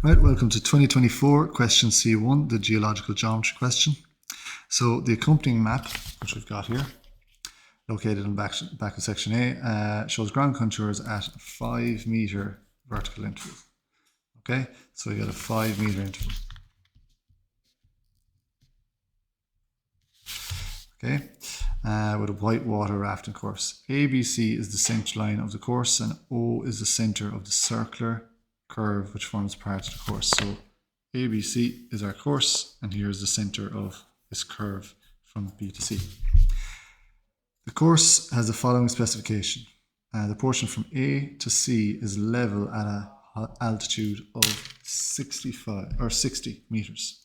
Right, welcome to 2024 question C1, the geological geometry question. So the accompanying map, which we've got here, located in back of section A, shows ground contours at a 5 meter vertical interval. Okay, so we got a 5 meter interval. Okay, with a whitewater rafting course. ABC is the center line of the course, and O is the center of the circular curve which forms part of the course. So ABC is our course, and here's the center of this curve from B to C. The course has the following specification. The portion from A to C is level at an altitude of 65 or 60 meters.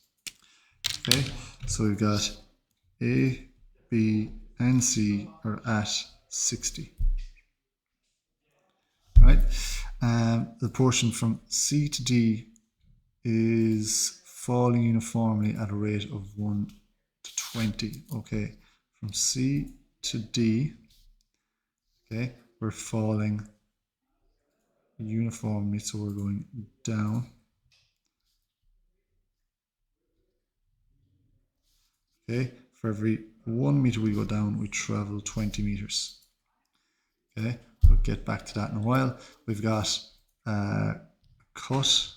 Okay, so we've got A, B, and C are at 60. Right? The portion from C to D is falling uniformly at a rate of 1 to 20. Okay, from C to D, okay, we're falling uniformly, so we're going down. Okay, for every 1 meter we go down, we travel 20 meters. Okay, we'll get back to that in a while. We've got a cut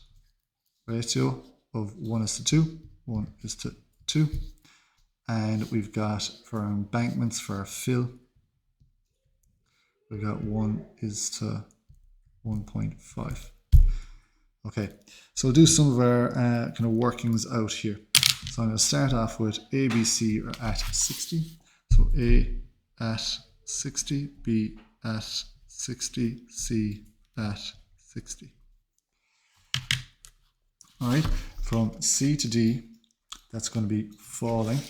ratio of 1:2, 1:2. And we've got, for our embankments, for our fill, we've got 1:1.5. Okay, so we'll do some of our kind of workings out here. So I'm going to start off with A, B, C are at 60. So A at 60, B at 60, C at 60. All right, from C to D, that's going to be falling.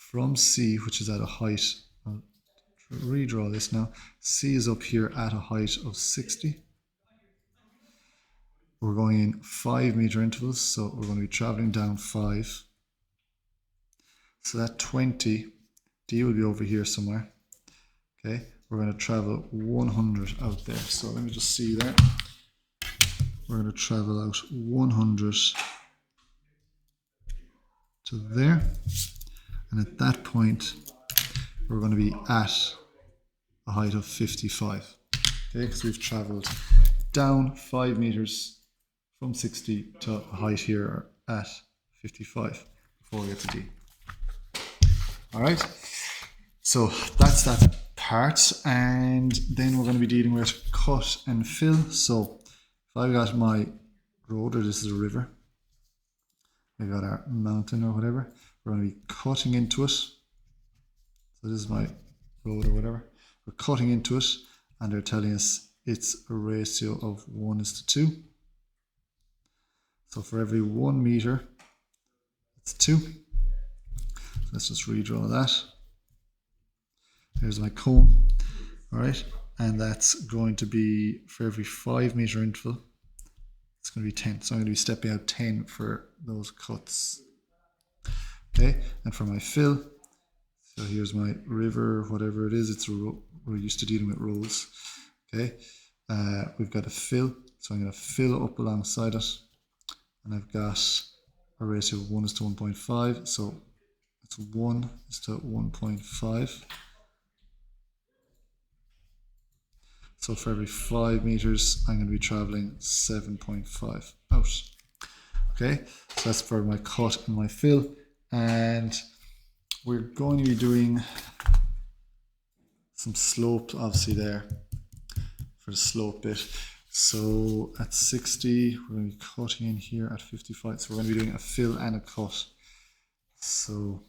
From C, which is at a height, I'll redraw this now. C is up here at a height of 60. We're going in 5 meter intervals, so we're going to be traveling down 5. So that 20, D will be over here somewhere. Okay, we're going to travel 100 out there. So let me just see there. We're going to travel out 100 to there. And at that point, we're going to be at a height of 55. Okay, because we've traveled down 5 meters from 60 to a height here at 55 before we get to D. All right, so that's that part, and then we're going to be dealing with cut and fill. So if I've got my road, or this is a river, we've got our mountain or whatever, we're going to be cutting into it. So this is my road or whatever. We're cutting into it, and they're telling us it's a ratio of 1:2. So for every 1 meter, it's 2. So let's just redraw that. Here's my cone. All right, and that's going to be for every 5 meter interval, it's going to be 10. So I'm going to be stepping out 10 for those cuts. Okay, and for my fill, so here's my river, whatever it is, we're used to dealing with roads. Okay, we've got a fill, so I'm going to fill up alongside it, and I've got a ratio of 1:1.5, so it's 1:1.5. So for every 5 meters, I'm going to be traveling 7.5 out. Okay, so that's for my cut and my fill. And we're going to be doing some slope, obviously, there for the slope bit. So at 60, we're going to be cutting in here at 55. So we're going to be doing a fill and a cut. So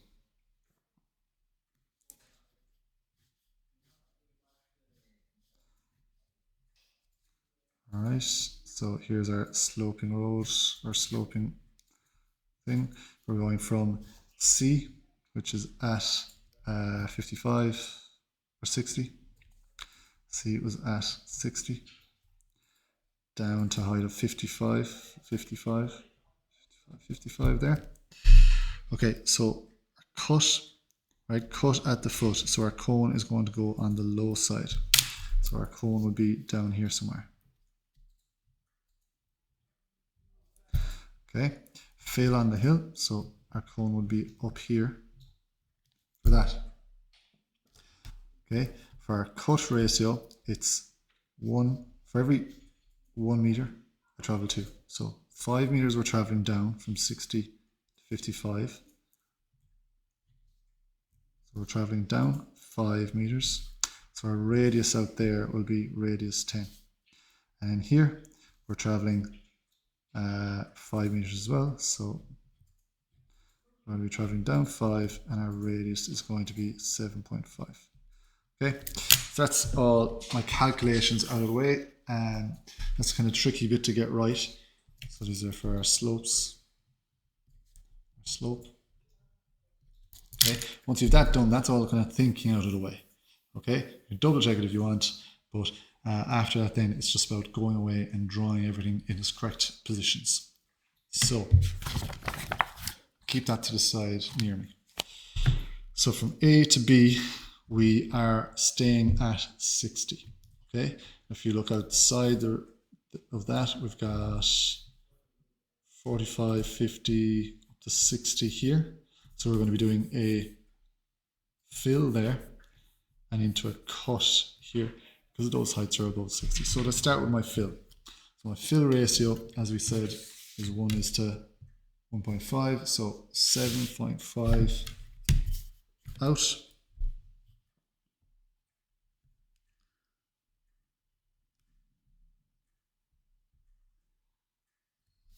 all right, so here's our sloping road, or sloping thing. We're going from C, which is at 55 or 60. C was at 60. Down to height of 55 there. Okay, so cut, right? Cut at the foot. So our cone is going to go on the low side. So our cone would be down here somewhere. Okay, fill on the hill, so our cone would be up here for that. Okay, for our cut ratio, it's 1 for every 1 meter I travel 2. So 5 meters we're traveling down from 60 to 55. So we're traveling down 5 meters. So our radius out there will be radius 10. And here we're traveling 5 meters as well. So we're going to be traveling down 5 and our radius is going to be 7.5. Okay, so that's all my calculations out of the way. That's kind of tricky bit to get right. So these are for our slopes. Slope. Okay, once you've that done, that's all kind of thinking out of the way. Okay, you can double check it if you want, but after that then it's just about going away and drawing everything in its correct positions. So keep that to the side near me. So from A to B we are staying at 60. Okay, if you look outside of that, we've got 45, 50 to 60 here. So we're going to be doing a fill there and into a cut here because those heights are above 60. So let's start with my fill. So my fill ratio, as we said, is 1:1.5. So 7.5 out.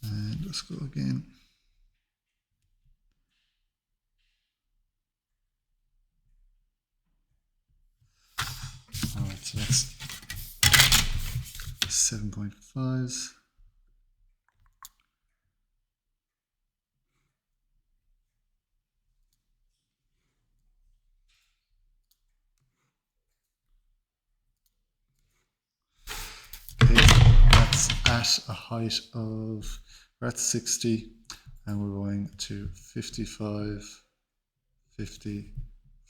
And let's go again. All right, so that's 7.5s. Okay, that's at a height of, we're at 60 and we're going to 55, 50,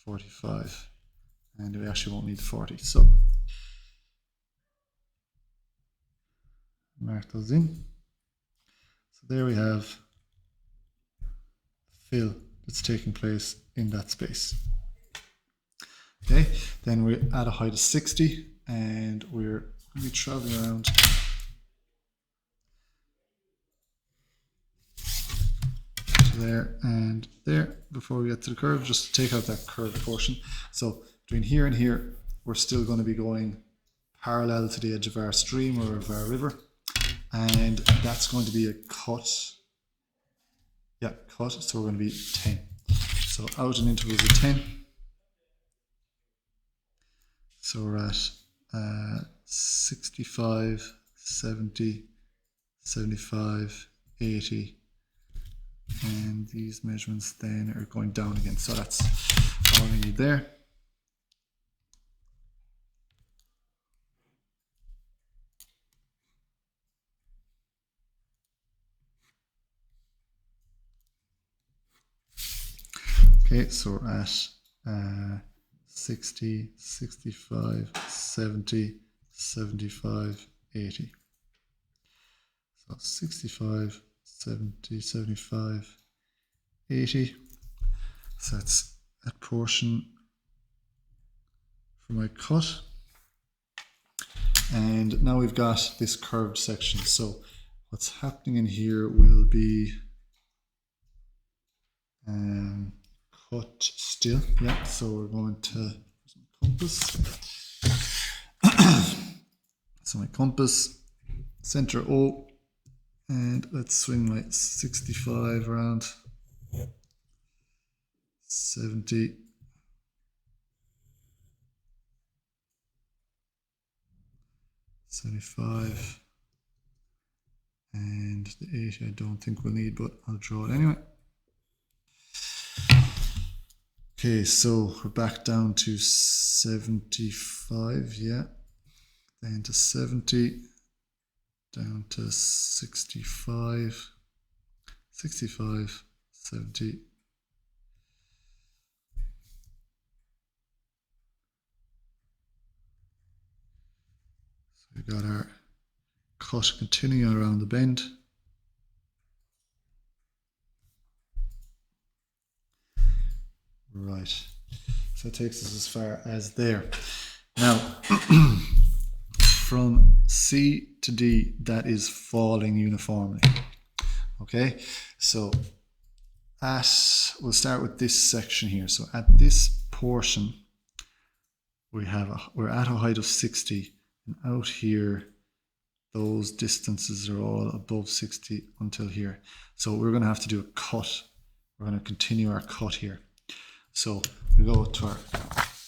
45. And we actually won't need 40. So mark those in. So there we have fill that's taking place in that space. Okay, then we're at a height of 60 and we're going to be traveling around there and there before we get to the curve, just to take out that curved portion. So between here and here, we're still going to be going parallel to the edge of our stream or of our river, and that's going to be a cut. Yeah, cut. So we're going to be 10. So out and intervals of 10. So we're at 65, 70, 75, 80. And these measurements then are going down again. So that's all we need there. Okay, so we're at 60, 65, 70, 75, 80. So 65, 70, 75, 80. So that's that portion for my cut. And now we've got this curved section. So what's happening in here will be cut still. Yeah, so we're going to compass. So my compass, center O, and let's swing my 65 around 70, 75, and the 80 I don't think we'll need, but I'll draw it anyway. Okay, so we're back down to 75, yeah, then to 70, down to 65, 65, 70, so we got our cut continuing around the bend. So it takes us as far as there. Now, from C to D, that is falling uniformly. Okay, so we'll start with this section here. So at this portion, we're at a height of 60, and out here, those distances are all above 60 until here. So we're going to have to do a cut. We're going to continue our cut here. So we go to our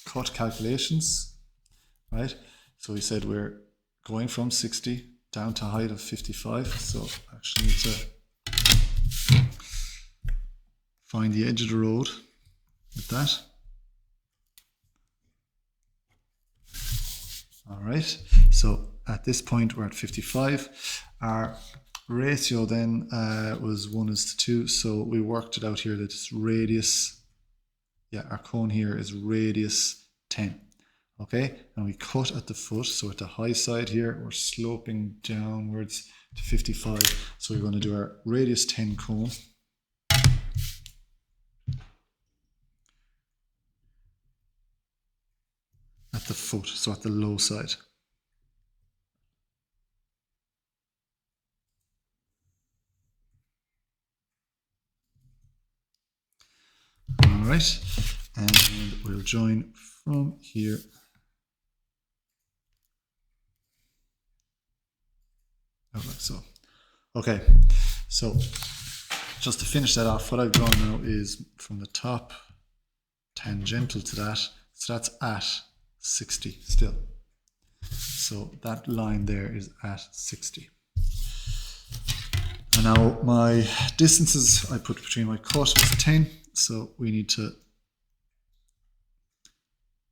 cut calculations, right? So we said we're going from 60 down to a height of 55. So actually need to find the edge of the road with that. All right, so at this point we're at 55. Our ratio then was 1:2, so we worked it out here that it's radius, our cone here is radius 10. Okay, and we cut at the foot, so at the high side here we're sloping downwards to 55. So we're going to do our radius 10 cone. At the foot, so at the low side. All right, and we'll join from here. Like so. Okay, so just to finish that off, what I've drawn now is from the top tangential to that, so that's at 60 still. So that line there is at 60. And now my distances I put between my cut was 10, so we need to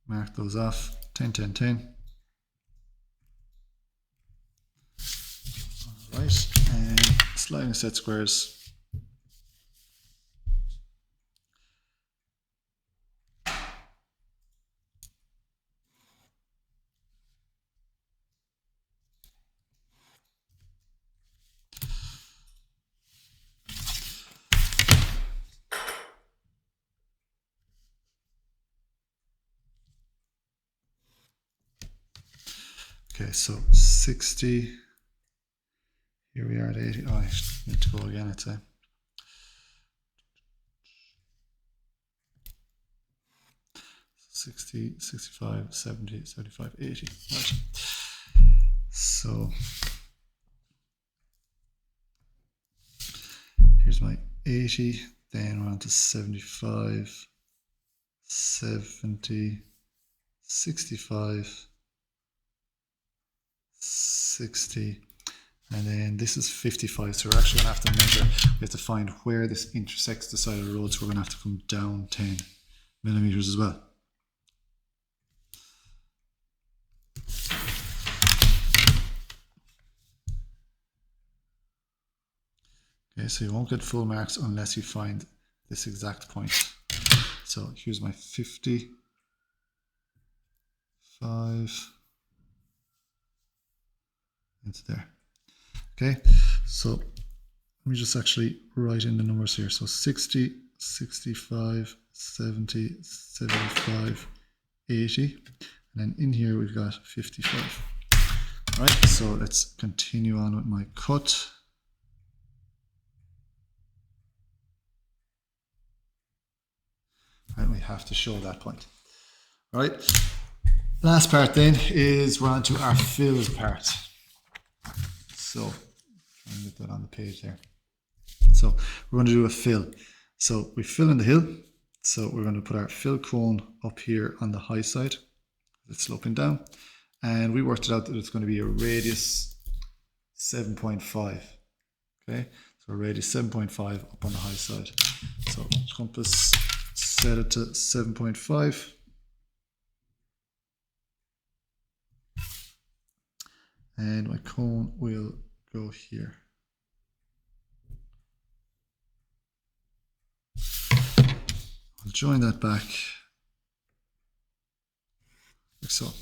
mark those off. 10, 10, 10. All right, and sliding set squares. Okay, so 60, here we are at 80, I need to go again, I'd say. $60, $65, $70, $75, $80, right. So, here's my 80, then we're on to 75, 70, 65, 60, and then this is 55, so we're actually going to have to measure, we have to find where this intersects the side of the road, so we're going to have to come down 10 millimeters as well. Okay, so you won't get full marks unless you find this exact point. So here's my 55 into there. Okay, so let me just actually write in the numbers here. So 60, 65, 70, 75, 80, and then in here we've got 55. All right, so let's continue on with my cut. And we have to show that point. All right, last part then is we're on to our fill part. So, try and get that on the page there. So we're going to do a fill. So we fill in the hill. So we're going to put our fill cone up here on the high side. It's sloping down. And we worked it out that it's going to be a radius 7.5. Okay, so a radius 7.5 up on the high side. So compass, set it to 7.5. And my cone will go here. I'll join that back like so.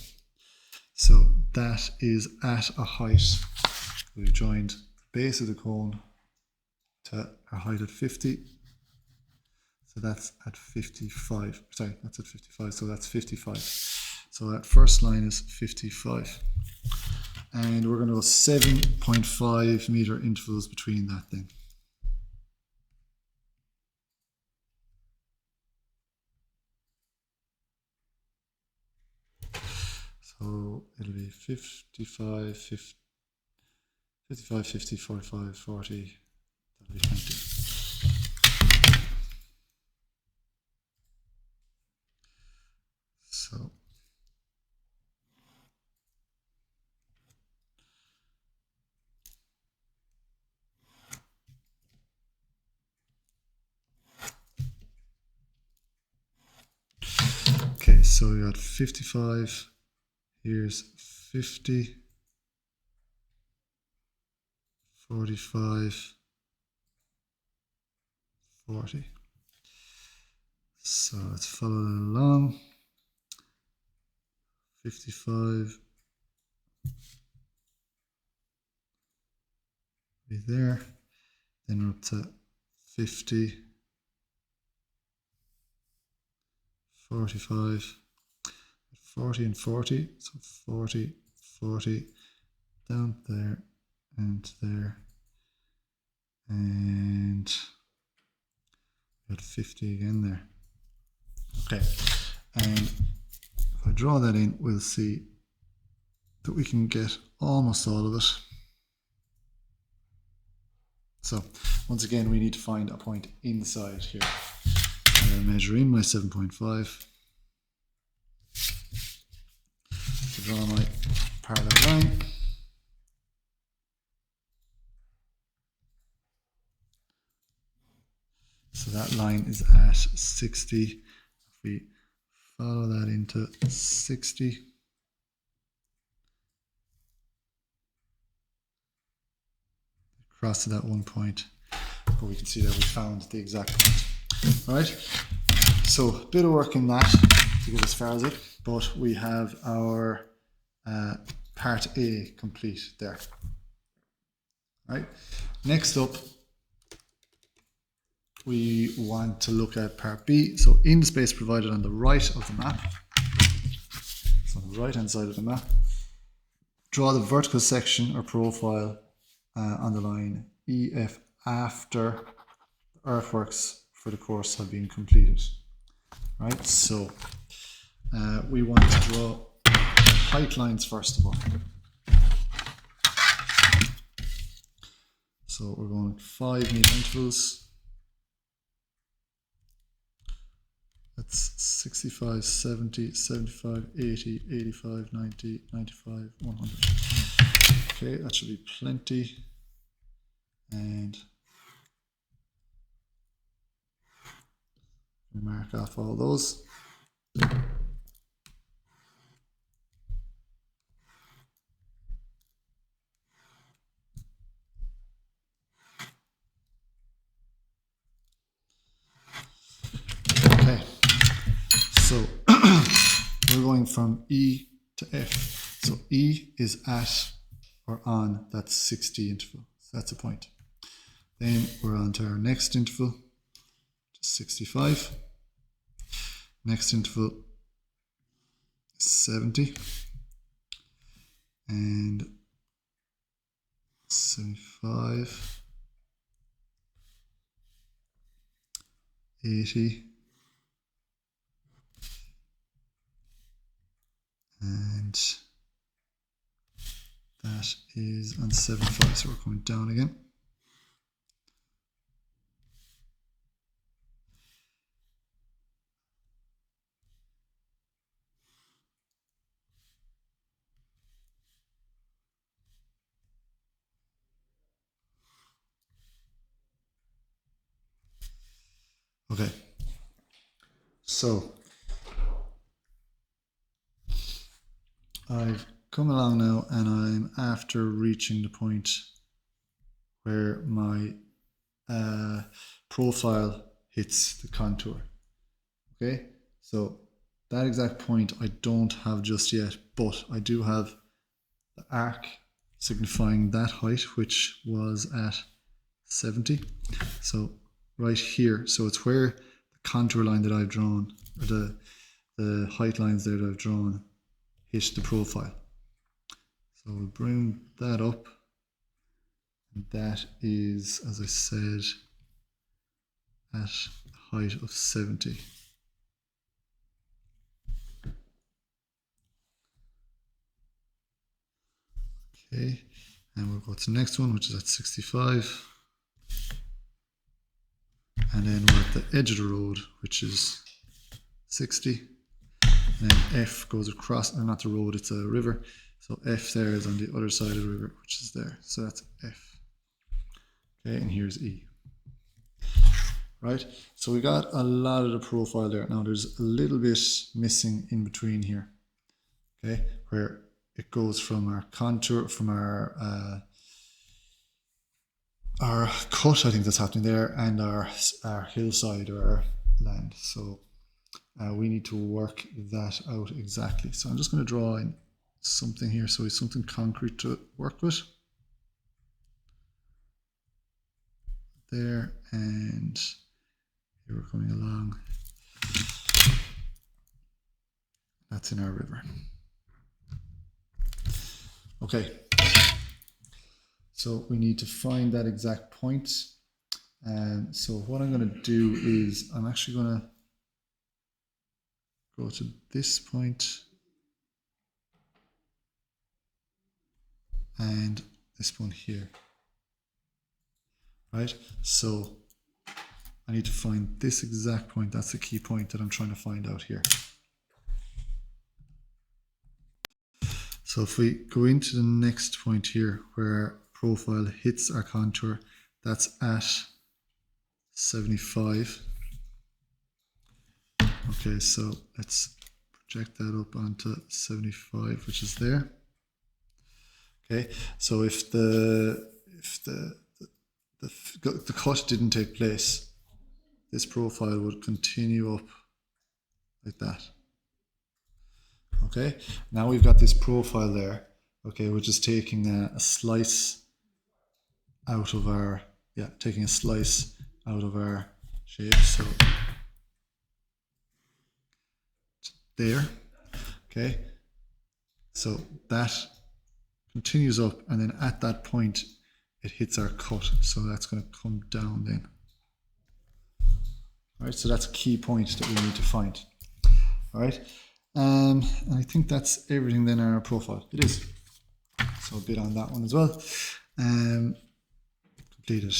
So that is at a height. We've joined the base of the cone to our height at 50. So that's at 55. Sorry, that's at 55. So that's 55. So that first line is 55. And we're going to go 7.5 meter intervals between that then. So it'll be 55, 50, 55, 50, 45, 40. That'll be 20. So okay, so we got 55. Here's 50, 45, 40. So let's follow that along. 55 be there. Then we're up to 50, 45, 40 and 40. So 40, 40, down there and there. And we got 50 again there. Okay, and if I draw that in, we'll see that we can get almost all of it. So once again, we need to find a point inside here. I'm going to measure in my 7.5 to draw my parallel line. So that line is at 60. If we follow that into 60, across to that one point, but we can see that we found the exact point. All right, so a bit of work in that to get as far as it, but we have our part A complete there. All right, next up, we want to look at part B. So in the space provided on the right of the map, so on the right hand side of the map, draw the vertical section or profile on the line EF after the earthworks for the course have been completed. Right, so we want to draw height lines first of all. So we're going 5 meter intervals. That's 65, 70, 75, 80, 85, 90, 95, 100. Okay, that should be plenty. And mark off all those. Okay, so we're going from E to F. So E is at or on that 60 interval. So that's a point. Then we're on to our next interval, 65. Next interval, 70. And 75. 80. And that is on 75, so we're going down again. Okay, so I've come along now and I'm after reaching the point where my profile hits the contour. Okay, so that exact point I don't have just yet, but I do have the arc signifying that height, which was at 70. So right here, so it's where the contour line that I've drawn, or the height lines there that I've drawn, hit the profile. So we'll bring that up. And that is, as I said, at a height of 70. Okay, and we'll go to the next one, which is at 65. And then we're at the edge of the road, which is 60. And then F goes across, or not the road, it's a river. So F there is on the other side of the river, which is there. So that's F. Okay, and here's E. Right, so we got a lot of the profile there. Now there's a little bit missing in between here. Okay, where it goes from our contour, from our cut, I think that's happening there, and our hillside or our land. So we need to work that out exactly. So I'm just going to draw in something here, so it's something concrete to work with. There, and here we're coming along. That's in our river. Okay, so we need to find that exact point. And so what I'm going to do is I'm actually going to go to this point and this one here. Right, so I need to find this exact point. That's the key point that I'm trying to find out here. So if we go into the next point here where profile hits our contour, that's at 75. Okay, so let's project that up onto 75, which is there. Okay, so if the cut didn't take place, this profile would continue up like that. Okay, now we've got this profile there. Okay, we're just taking a slice out of our, taking a slice out of our shape. So there. Okay, so that continues up, and then at that point it hits our cut, so that's going to come down then. All right, so that's a key point that we need to find. All right, and I think that's everything then in our profile. It is. So a bit on that one as well. Completed.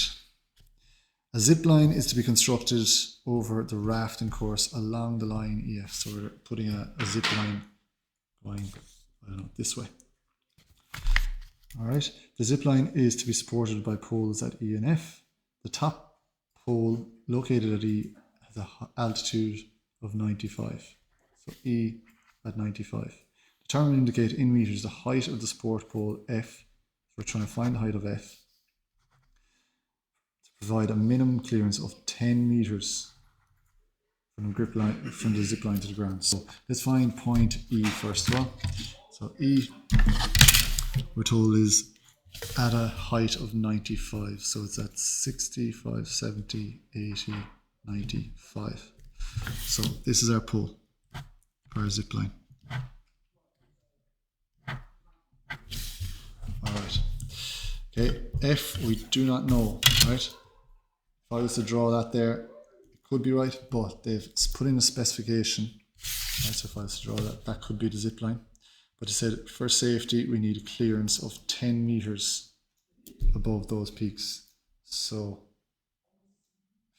A zip line is to be constructed over the rafting course along the line EF. So we're putting a zip line going, I don't know, this way. All right, the zip line is to be supported by poles at E and F. The top pole located at E has an altitude of 95. So E at 95. Determine and indicate in meters the height of the support pole F. We're trying to find the height of F. To provide a minimum clearance of 10 meters from the grip line, from the zip line to the ground. So let's find point E first of all. So E, we're told, is at a height of 95. So it's at 65, 70, 80, 95. So this is our pole for our zip line. Alright. Okay, F we do not know, right? If I was to draw that there, it could be right, but they've put in a specification. Right, so if I was to draw that, that could be the zip line. But it said for safety we need a clearance of 10 meters above those peaks. So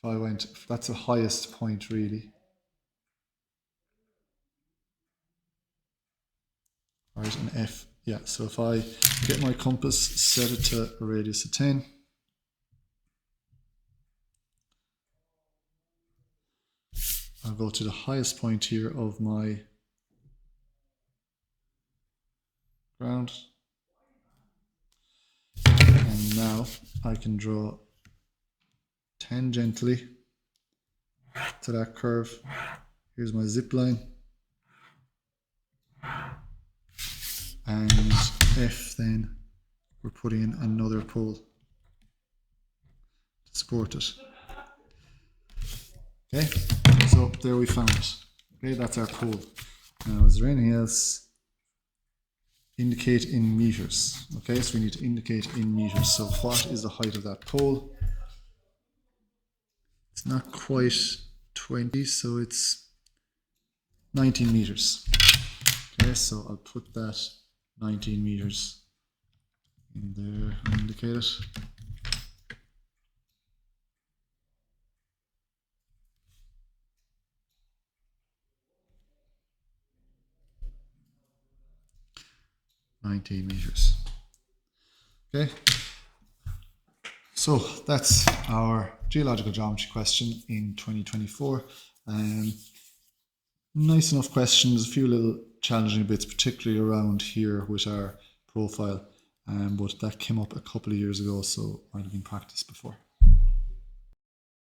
if I went, that's the highest point really. Right, and F, yeah, so if I get my compass, set it to a radius of 10. I'll go to the highest point here of my ground. And now I can draw tangentially to that curve. Here's my zip line. And F then, we're putting in another pole to support it. Okay, so there we found it. Okay, that's our pole. Now, is there anything else? Indicate in meters. Okay, so we need to indicate in meters. So what is the height of that pole? It's not quite 20, so it's 19 meters. Okay, so I'll put that 19 meters in there and indicate it. $19 meters. Okay, so that's our geological geometry question in 2024. Nice enough questions, a few little challenging bits, particularly around here with our profile, but that came up a couple of years ago, so might have been practiced before.